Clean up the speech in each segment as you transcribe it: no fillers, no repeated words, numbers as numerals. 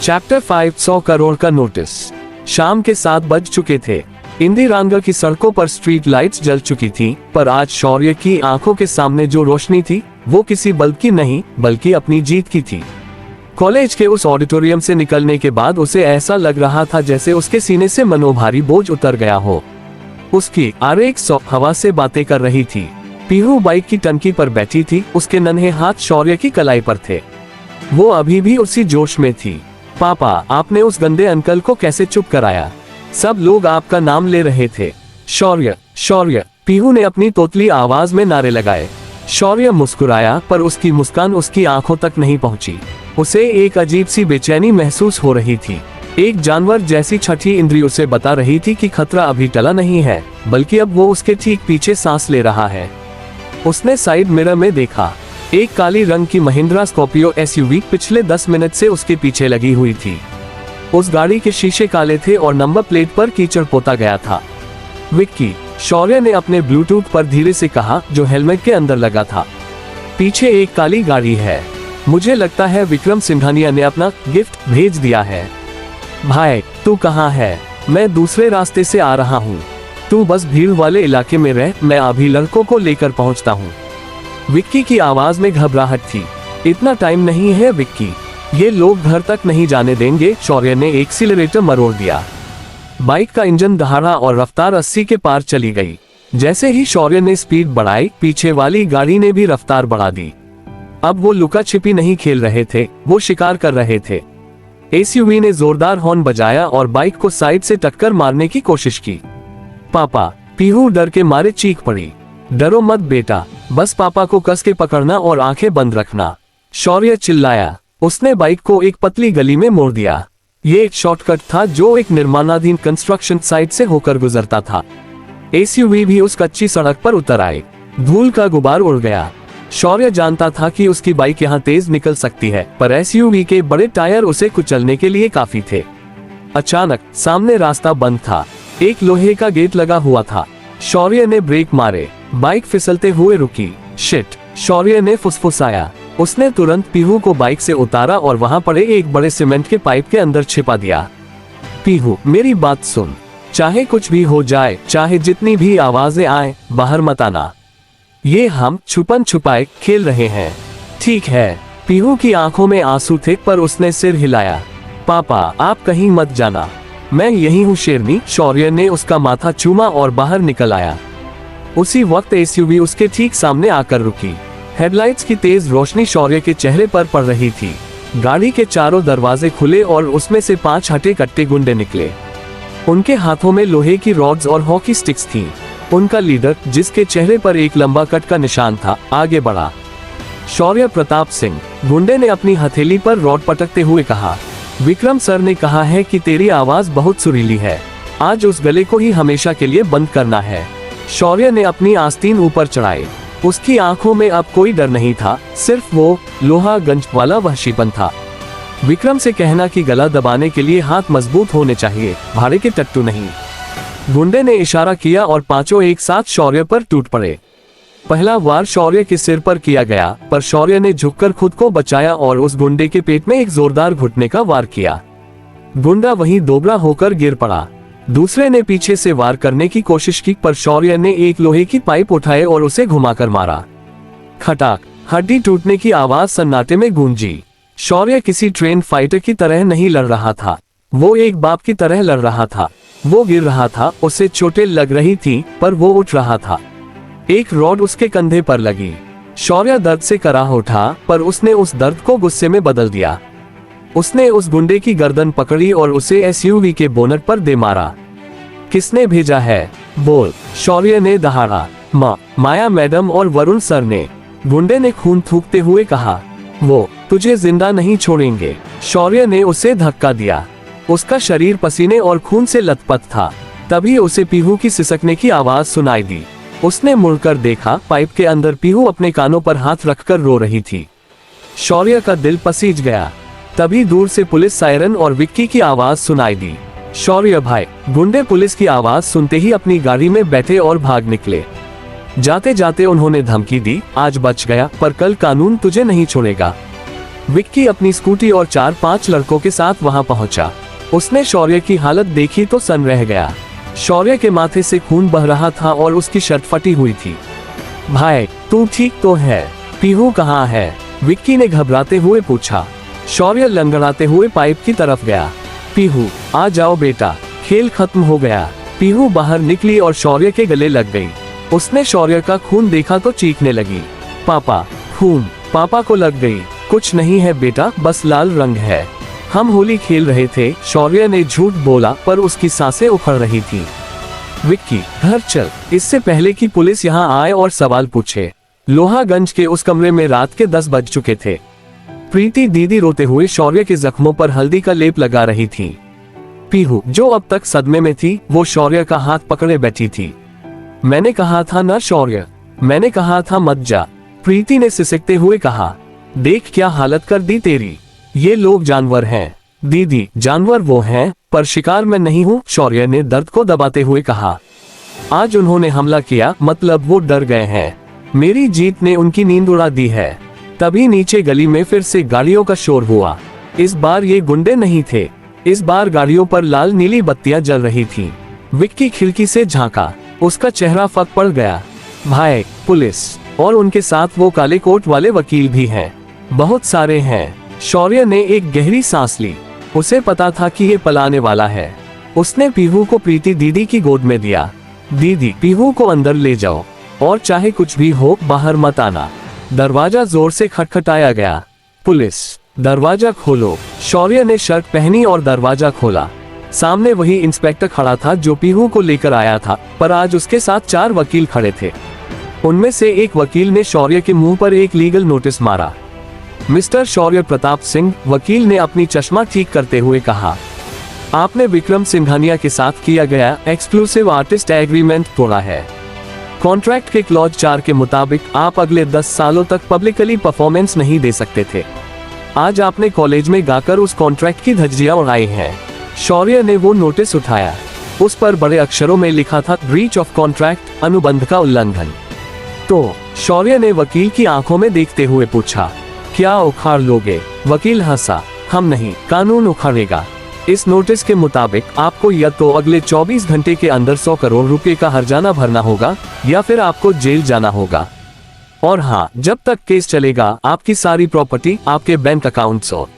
Chapter 5 100 crore का notice. शाम के 7 बज चुके थे। इंदिरानगर की सड़कों पर स्ट्रीट लाइट्स जल चुकी थी, पर आज शौर्य की आंखों के सामने जो रोशनी थी वो किसी बल्ब की नहीं बल्कि अपनी जीत की थी। कॉलेज के उस ऑडिटोरियम से निकलने के बाद उसे ऐसा लग रहा था जैसे उसके सीने से मनोभारी बोझ उतर गया हो। उसकी RX-100 हवा से बातें कर रही थी। पीहू बाइक की टंकी पर बैठी थी, उसके नन्हे हाथ शौर्य की कलाई पर थे। वो अभी भी उसी जोश में थी। पापा, आपने उस गंदे अंकल को कैसे चुप कराया? सब लोग आपका नाम ले रहे थे। शौर्य, शौर्य, पीहू ने अपनी तोतली आवाज में नारे लगाए। शौर्य मुस्कुराया, पर उसकी मुस्कान उसकी आंखों तक नहीं पहुंची। उसे एक अजीब सी बेचैनी महसूस हो रही थी। एक जानवर जैसी छठी इंद्री उसे बता रही थी कि खतरा अभी टला नहीं है, बल्कि अब वो उसके ठीक पीछे सांस ले रहा है। उसने साइड मिरर में देखा। एक काली रंग की महिंद्रा स्कॉर्पियो SUV पिछले 10 मिनट से उसके पीछे लगी हुई थी। उस गाड़ी के शीशे काले थे और नंबर प्लेट पर कीचड़ पोता गया था। विक्की, शौर्य ने अपने ब्लूटूथ पर धीरे से कहा, जो हेलमेट के अंदर लगा था। पीछे एक काली गाड़ी है। मुझे लगता है विक्रम सिंघानिया ने अपना गिफ्ट भेज दिया है। भाई, तू कहाँ है? मैं दूसरे रास्ते से आ रहा हूँ। तू बस भीड़ वाले इलाके में रह, मैं अभी लड़कों को लेकर पहुँचता हूँ। विक्की की आवाज में घबराहट थी। इतना टाइम नहीं है विक्की, ये लोग घर तक नहीं जाने देंगे। शौर्य ने एक्सीलरेटर मरोड़ दिया। बाइक का इंजन दहाड़ा और रफ्तार 80 के पार चली गई। जैसे ही शौर्य ने स्पीड बढ़ाई, पीछे वाली गाड़ी ने भी रफ्तार बढ़ा दी। अब वो लुका छिपी नहीं खेल रहे थे, वो शिकार कर रहे थे। SUV ने जोरदार हॉर्न बजाया और बाइक को साइड से टक्कर मारने की कोशिश की। पापा, पीहू डर के मारे चीख पड़ी। डरो मत बेटा, बस पापा को कस के पकड़ना और आंखें बंद रखना, शौर्य चिल्लाया। उसने बाइक को एक पतली गली में मोड़ दिया। ये एक शॉर्टकट था जो एक निर्माणाधीन कंस्ट्रक्शन साइट से होकर गुजरता था। SUV भी उस कच्ची सड़क पर उतर आए। धूल का गुबार उड़ गया। शौर्य जानता था कि उसकी बाइक यहाँ तेज निकल सकती है, पर SUV के बड़े टायर उसे कुचलने के लिए काफी थे। अचानक सामने रास्ता बंद था। एक लोहे का गेट लगा हुआ था। शौर्य ने ब्रेक मारे, बाइक फिसलते हुए रुकी। शिट, शौर्य ने फुसफुसाया। उसने तुरंत पीहू को बाइक से उतारा और वहां पड़े एक बड़े सीमेंट के पाइप के अंदर छिपा दिया। पीहू, मेरी बात सुन, चाहे कुछ भी हो जाए, चाहे जितनी भी आवाजें आए, बाहर मत आना। ये हम छुपन छुपाए खेल रहे हैं, ठीक है? पीहू की आंखों में आंसू थे, पर उसने सिर हिलाया। पापा, आप कहीं मत जाना, मैं यही हूँ शेरनी। शौर्य ने उसका माथा चूमा और बाहर निकल आया। उसी वक्त SUV उसके ठीक सामने आकर रुकी। हेडलाइट्स की तेज रोशनी शौर्य के चेहरे पर पड़ रही थी। गाड़ी के चारों दरवाजे खुले और उसमें से 5 हटे कट्टे गुंडे निकले। उनके हाथों में लोहे की रॉड्स और हॉकी स्टिक्स थीं। उनका लीडर, जिसके चेहरे पर एक लंबा कट का निशान था, आगे बढ़ा। शौर्य प्रताप सिंह, गुंडे ने अपनी हथेली पर रॉड पटकते हुए कहा। विक्रम सर ने कहा है कि तेरी आवाज बहुत सुरीली है। आज उस गले को ही हमेशा के लिए बंद करना है। शौर्य ने अपनी आस्तीन ऊपर चढ़ाई। उसकी आंखों में अब कोई डर नहीं था, सिर्फ वो लोहा गंज वाला वहशीपन था। विक्रम से कहना कि गला दबाने के लिए हाथ मजबूत होने चाहिए, भाड़े के टट्टू नहीं। गुंडे ने इशारा किया और पांचों एक साथ शौर्य पर टूट पड़े। पहला वार शौर्य के सिर पर किया गया, पर शौर्य ने झुककर खुद को बचाया और उस गुंडे के पेट में एक जोरदार घुटने का वार किया। गुंडा वहीं दोबरा होकर गिर पड़ा। दूसरे ने पीछे से वार करने की कोशिश की, पर शौर्य ने एक लोहे की पाइप उठाए और उसे घुमाकर मारा। खटाक, हड्डी टूटने की आवाज सन्नाटे में गूंजी। शौर्य किसी ट्रेन फाइटर की तरह नहीं लड़ रहा था, वो एक बाप की तरह लड़ रहा था। वो गिर रहा था, उसे चोटें लग रही थी, पर वो उठ रहा था। एक रॉड उसके कंधे पर लगी। शौर्य दर्द से कराह उठा, पर उसने उस दर्द को गुस्से में बदल दिया। उसने उस गुंडे की गर्दन पकड़ी और उसे SUV के बोनट पर दे मारा। किसने भेजा है? बोल, शौर्य ने दहाड़ा। माया मैडम और वरुण सर ने, गुंडे ने खून थूकते हुए कहा। वो तुझे जिंदा नहीं छोड़ेंगे। शौर्य ने उसे धक्का दिया। उसका शरीर पसीने और खून से लथपथ था। तभी उसे पीहू की सिसकने की आवाज सुनाई दी। उसने मुड़कर देखा, पाइप के अंदर पीहू अपने कानों पर हाथ रखकर रो रही थी। शौर्य का दिल पसीज गया। तभी दूर से पुलिस सायरन और विक्की की आवाज सुनाई दी। शौर्य भाई, गुंडे पुलिस की आवाज सुनते ही अपनी गाड़ी में बैठे और भाग निकले। जाते जाते उन्होंने धमकी दी, आज बच गया, पर कल कानून तुझे नहीं छोड़ेगा। विक्की अपनी स्कूटी और 4-5 लड़कों के साथ वहां पहुंचा। उसने शौर्य की हालत देखी तो सन रह गया। शौर्य के माथे से खून बह रहा था और उसकी शर्ट फटी हुई थी। भाई, तू ठीक तो है? पीहू कहाँ है? विक्की ने घबराते हुए पूछा। शौर्य लंगड़ाते हुए पाइप की तरफ गया। पीहू, आ जाओ बेटा, खेल खत्म हो गया। पीहू बाहर निकली और शौर्य के गले लग गई। उसने शौर्य का खून देखा तो चीखने लगी। पापा, खून पापा को लग गई। कुछ नहीं है बेटा, बस लाल रंग है। हम होली खेल रहे थे, शौर्य ने झूठ बोला, पर उसकी सांसें उखड़ रही थी। विक्की, घर चल, इससे पहले कि पुलिस यहाँ आए और सवाल पूछे। लोहागंज के उस कमरे में रात के 10 बज चुके थे। प्रीति दीदी रोते हुए शौर्य के जख्मों पर हल्दी का लेप लगा रही थी। पीहू, जो अब तक सदमे में थी, वो शौर्य का हाथ पकड़े बैठी थी। मैंने कहा था ना शौर्य, मैंने कहा था मत जा, प्रीति ने सिसकते हुए कहा। देख क्या हालत कर दी तेरी। ये लोग जानवर हैं। दीदी, जानवर वो हैं, पर शिकार मैं नहीं हूँ, शौर्य ने दर्द को दबाते हुए कहा। आज उन्होंने हमला किया, मतलब वो डर गए हैं। मेरी जीत ने उनकी नींद उड़ा दी है। तभी नीचे गली में फिर से गाड़ियों का शोर हुआ। इस बार ये गुंडे नहीं थे, इस बार गाड़ियों पर लाल नीली बत्तियां जल रही थीं। विक्की खिड़की से झांका, उसका चेहरा फक पड़ गया। भाई, पुलिस, और उनके साथ वो काले कोट वाले वकील भी हैं, बहुत सारे हैं। शौर्य ने एक गहरी सांस ली। उसे पता था कि ये पलाने वाला है। उसने पीहू को प्रीति दीदी की गोद में दिया। दीदी, पीहू को अंदर ले जाओ, और चाहे कुछ भी हो बाहर मत आना। दरवाजा जोर से खटखटाया गया। पुलिस, दरवाजा खोलो। शौर्य ने शर्ट पहनी और दरवाजा खोला। सामने वही इंस्पेक्टर खड़ा था जो पीहू को लेकर आया था, पर आज उसके साथ 4 वकील खड़े थे। उनमें से एक वकील ने शौर्य के मुंह पर एक लीगल नोटिस मारा। मिस्टर शौर्य प्रताप सिंह, वकील ने अपनी चश्मा ठीक करते हुए कहा, आपने विक्रम सिंघानिया के साथ किया गया एक्सक्लूसिव आर्टिस्ट एग्रीमेंट तोड़ा है। कॉन्ट्रैक्ट के क्लॉज 4 के मुताबिक आप अगले 10 सालों तक पब्लिकली परफॉर्मेंस नहीं दे सकते थे। आज आपने कॉलेज में गाकर उस कॉन्ट्रैक्ट की धज्जियां उड़ाई हैं। शौर्य ने वो नोटिस उठाया। उस पर बड़े अक्षरों में लिखा था, ब्रीच ऑफ कॉन्ट्रैक्ट, अनुबंध का उल्लंघन। तो शौर्य ने वकील की आंखों में देखते हुए पूछा, क्या उखाड़ लोगे? वकील हंसा, हम नहीं, कानून उखाड़ेगा। इस नोटिस के मुताबिक आपको या तो अगले 24 घंटे के अंदर 100 करोड़ रुपए का हर्जाना भरना होगा, या फिर आपको जेल जाना होगा। और हाँ, जब तक केस चलेगा आपकी सारी प्रॉपर्टी, आपके बैंक अकाउंट्स और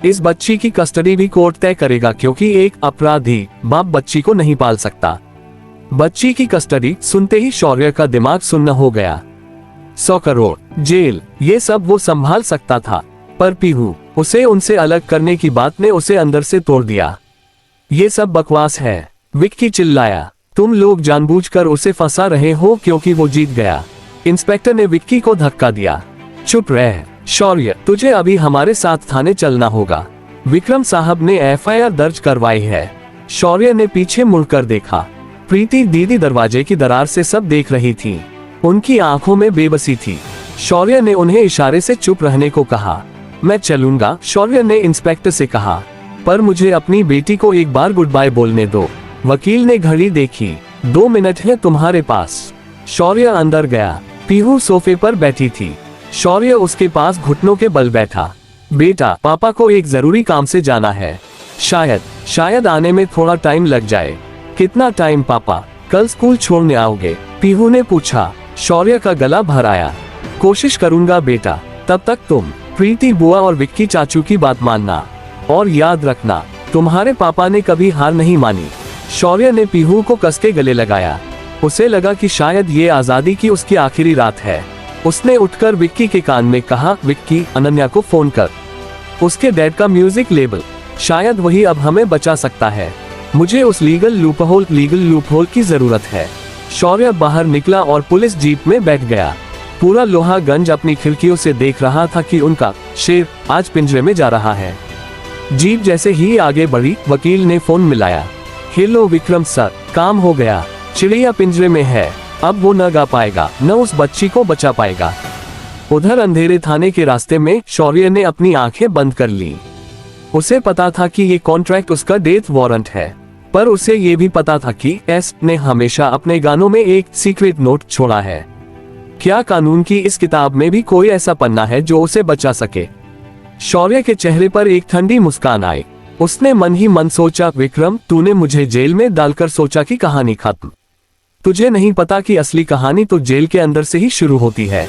इस बच्ची की कस्टडी भी कोर्ट तय करेगा, क्योंकि एक अपराधी बाप बच्ची को नहीं पाल सकता। बच्ची की कस्टडी सुनते ही शौर्य का दिमाग सुन्न हो गया। 100 करोड़, जेल, ये सब वो संभाल सकता था, पर पीहू, उसे उनसे अलग करने की बात ने उसे अंदर से तोड़ दिया। ये सब बकवास है, विक्की चिल्लाया। तुम लोग जानबूझकर उसे फंसा रहे हो क्योंकि वो जीत गया। इंस्पेक्टर ने विक्की को धक्का दिया। चुप रह शौर्य, तुझे अभी हमारे साथ थाने चलना होगा। विक्रम साहब ने एफआईआर दर्ज करवाई है। शौर्य ने पीछे मुड़कर देखा। प्रीति दीदी दरवाजे की दरार से सब देख रही थी। उनकी आंखों में बेबसी थी। शौर्य ने उन्हें इशारे से चुप रहने को कहा। मैं चलूंगा, शौर्य ने इंस्पेक्टर से कहा, पर मुझे अपनी बेटी को एक बार गुड बाय बोलने दो। वकील ने घड़ी देखी। 2 मिनट है तुम्हारे पास। शौर्य अंदर गया। पीहू सोफे पर बैठी थी। शौर्य उसके पास घुटनों के बल बैठा। बेटा, पापा को एक जरूरी काम से जाना है। शायद आने में थोड़ा टाइम लग जाए। कितना टाइम पापा? कल स्कूल छोड़ने आओगे? पीहू ने पूछा। शौर्य का गला भर आया। कोशिश करूंगा बेटा, तब तक तुम प्रीति बुआ और विक्की चाचू की बात मानना, और याद रखना, तुम्हारे पापा ने कभी हार नहीं मानी। शौर्य ने पीहू को कस के गले लगाया। उसे लगा कि शायद ये आजादी की उसकी आखिरी रात है। उसने उठकर विक्की के कान में कहा, विक्की, अनन्या को फोन कर। उसके डैड का म्यूजिक लेबल, शायद वही अब हमें बचा सकता है। मुझे उस लीगल लूपहोल की जरूरत है। शौर्य बाहर निकला और पुलिस जीप में बैठ गया। पूरा लोहागंज अपनी खिड़कियों से देख रहा था कि उनका शेर आज पिंजरे में जा रहा है। जीप जैसे ही आगे बढ़ी, वकील ने फोन मिलाया। हेलो विक्रम सर, काम हो गया। चिड़िया पिंजरे में है, अब वो न गा पाएगा, न उस बच्ची को बचा पाएगा। उधर अंधेरे थाने के रास्ते में शौर्य ने अपनी आंखें बंद कर ली। उसे पता था कि ये कॉन्ट्रैक्ट उसका डेथ वारंट है, पर उसे ये भी पता था कि एस ने हमेशा अपने गानों में एक सीक्रेट नोट छोड़ा है। क्या कानून की इस किताब में भी कोई ऐसा पन्ना है जो उसे बचा सके? शौर्य के चेहरे पर एक ठंडी मुस्कान आई। उसने मन ही मन सोचा, विक्रम, तूने मुझे जेल में डालकर सोचा कि कहानी खत्म। तुझे नहीं पता कि असली कहानी तो जेल के अंदर से ही शुरू होती है।